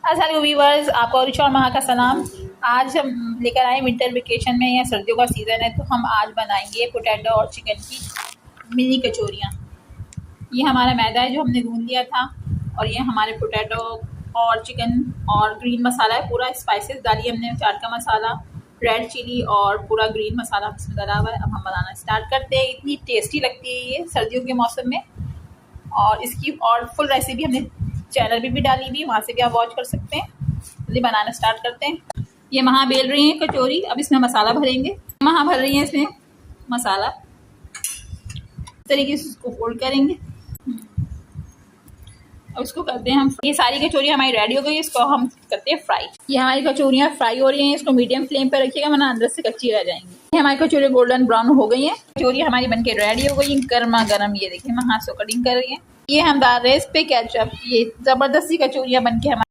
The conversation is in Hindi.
अस्सलाम व्यूअर्स, आपको और माह का सलाम। आज हम लेकर आए विंटर वेकेशन में, या सर्दियों का सीज़न है तो हम आज बनाएंगे पोटैटो और चिकन की मिनी कचौरियाँ। ये हमारा मैदा है जो हमने गूंद लिया था, और ये हमारे पोटैटो और चिकन और ग्रीन मसाला है। पूरा स्पाइसेस डाली हमने, चाट का मसाला, रेड चिली और पूरा ग्रीन मसाला इसमें डाला हुआ है। अब हम बनाना स्टार्ट करते हैं। इतनी टेस्टी लगती है ये सर्दियों के मौसम में, और इसकी और फुल रेसिपी हमने चैनल पे भी डाली हुई, वहाँ से भी आप वॉच कर सकते हैं। जल्दी बनाना स्टार्ट करते हैं। ये महा बेल रही हैं कचौरी, अब इसमें मसाला भरेंगे। महा भर रही हैं इसमें मसाला, इस तरीके से इसको फोल्ड करेंगे और इसको करते हैं हम। ये सारी कचौरियाँ हमारी रेडी हो गई, इसको हम करते हैं फ्राई। ये हमारी कचौरियाँ फ्राई हो रही हैं, इसको मीडियम फ्लेम पर रखिएगा वरना अंदर से कच्ची रह जाएंगी। ये हमारी कचौरियाँ गोल्डन ब्राउन हो गई हैं। कचौरी हमारी बनके रेडी हो गई, गर्मा गर्म। ये देखिए मैं हाथ से कटिंग कर रही है। ये हम डाल रहे हैं इस पे केचप। ये जबरदस्ती कचौरियाँ बनके हमारी